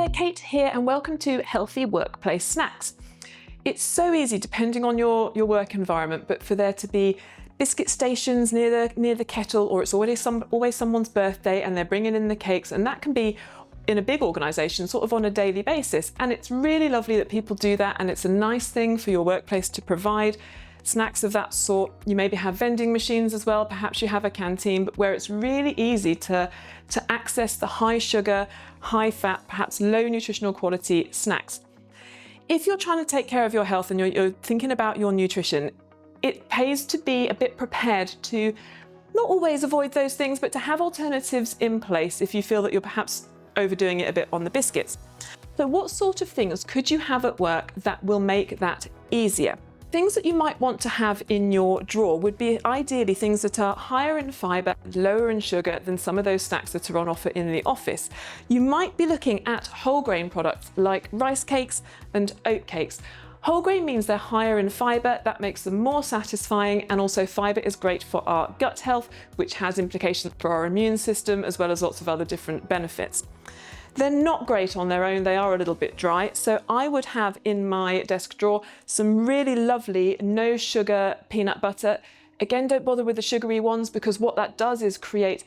there, Kate here, and welcome to Healthy Workplace Snacks. It's so easy, depending on your work environment, but for there to be biscuit stations near the kettle, or it's always someone's birthday and they're bringing in the cakes, and that can be in a big organisation sort of on a daily basis. And it's really lovely that people do that, and it's a nice thing for your workplace to provide snacks of that sort. You maybe have vending machines as well, perhaps you have a canteen, but where it's really easy to access the high sugar, high fat, perhaps low nutritional quality snacks. If you're trying to take care of your health and you're thinking about your nutrition, it pays to be a bit prepared to not always avoid those things, but to have alternatives in place if you feel that you're perhaps overdoing it a bit on the biscuits. So what sort of things could you have at work that will make that easier? Things that you might want to have in your drawer would be ideally things that are higher in fibre and lower in sugar than some of those snacks that are on offer in the office. You might be looking at whole grain products like rice cakes and oat cakes. Whole grain means they're higher in fibre, that makes them more satisfying, and also fibre is great for our gut health, which has implications for our immune system as well as lots of other different benefits. They're not great on their own, they are a little bit dry, so I would have in my desk drawer some really lovely no sugar peanut butter. Again, don't bother with the sugary ones, because what that does is create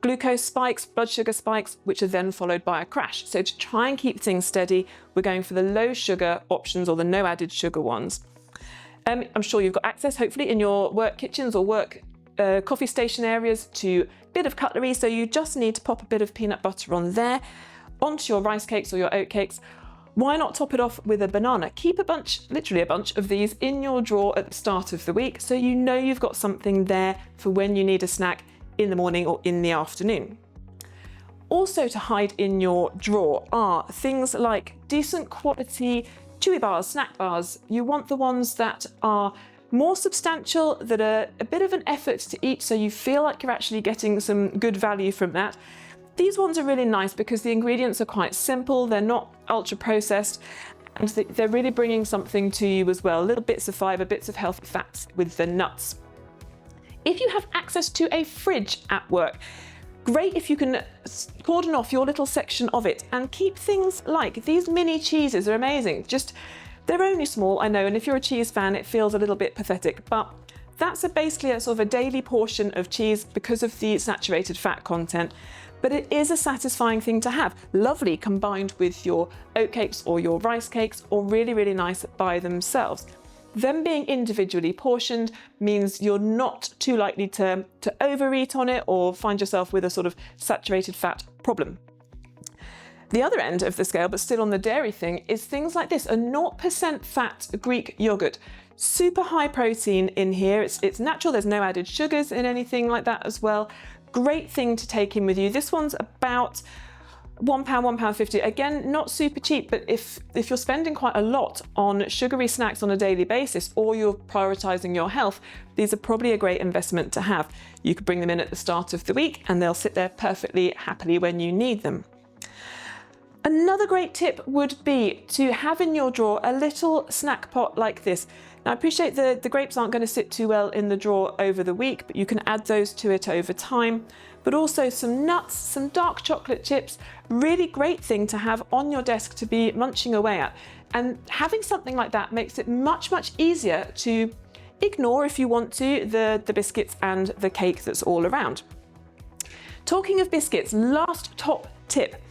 glucose spikes, blood sugar spikes, which are then followed by a crash. So to try and keep things steady, we're going for the low sugar options, or the no added sugar ones. I'm sure you've got access, hopefully, in your work kitchens or work coffee station areas to a bit of cutlery, so you just need to pop a bit of peanut butter on there, onto your rice cakes or your oat cakes. Why not top it off with a banana? Keep a bunch, literally a bunch of these in your drawer at the start of the week, so you know you've got something there for when you need a snack in the morning or in the afternoon. Also to hide in your drawer are things like decent quality chewy bars, snack bars. You want the ones that are more substantial, that are a bit of an effort to eat, so you feel like you're actually getting some good value from that. These ones are really nice because the ingredients are quite simple, they're not ultra processed, and they're really bringing something to you as well. Little bits of fibre, bits of healthy fats with the nuts. If you have access to a fridge at work, great if you can cordon off your little section of it and keep things like these mini cheeses are amazing. They're only small, I know, and if you're a cheese fan, it feels a little bit pathetic, but that's basically a sort of a daily portion of cheese because of the saturated fat content. But it is a satisfying thing to have. Lovely combined with your oat cakes or your rice cakes, or really, really nice by themselves. Them being individually portioned means you're not too likely to overeat on it or find yourself with a sort of saturated fat problem. The other end of the scale, but still on the dairy thing, is things like this, a 0% fat Greek yogurt. Super high protein in here, it's natural, there's no added sugars in anything like that as well. Great thing to take in with you. This one's about £1, £1.50. Again, not super cheap, but if you're spending quite a lot on sugary snacks on a daily basis, or you're prioritising your health, these are probably a great investment to have. You could bring them in at the start of the week and they'll sit there perfectly happily when you need them. Another great tip would be to have in your drawer a little snack pot like this. Now, I appreciate the grapes aren't going to sit too well in the drawer over the week, but you can add those to it over time. But also some nuts, some dark chocolate chips, really great thing to have on your desk to be munching away at. And having something like that makes it much, much easier to ignore, if you want to, the biscuits and the cake that's all around. Talking of biscuits, last top tip.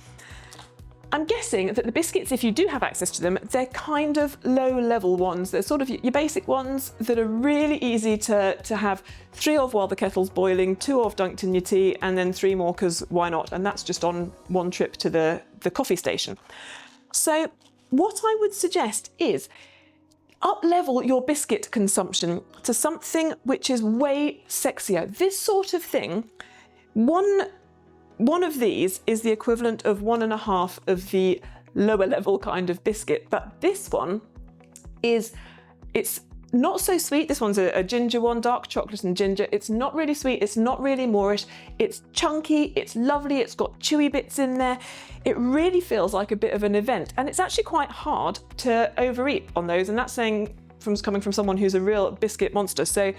I'm guessing that the biscuits, if you do have access to them, they're kind of low-level ones. They're sort of your basic ones that are really easy to have 3 of while the kettle's boiling, 2 of dunked in your tea, and then 3 more because why not? And that's just on one trip to the coffee station. So what I would suggest is up-level your biscuit consumption to something which is way sexier. This sort of thing, one of these is the equivalent of 1.5 of the lower level kind of biscuit, but this one it's not so sweet. This one's a ginger one, dark chocolate and ginger. It's not really sweet, it's not really moreish, it's chunky, it's lovely, it's got chewy bits in there. It really feels like a bit of an event, and it's actually quite hard to overeat on those, and that's coming from someone who's a real biscuit monster. So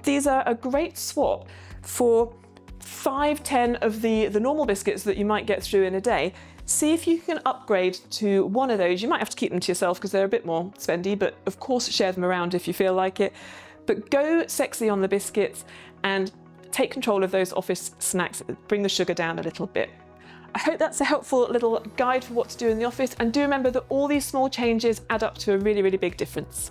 these are a great swap for 5, 10 of the normal biscuits that you might get through in a day, see if you can upgrade to one of those. You might have to keep them to yourself because they're a bit more spendy, but of course share them around if you feel like it. But go sexy on the biscuits and take control of those office snacks, bring the sugar down a little bit. I hope that's a helpful little guide for what to do in the office, and do remember that all these small changes add up to a really, really big difference.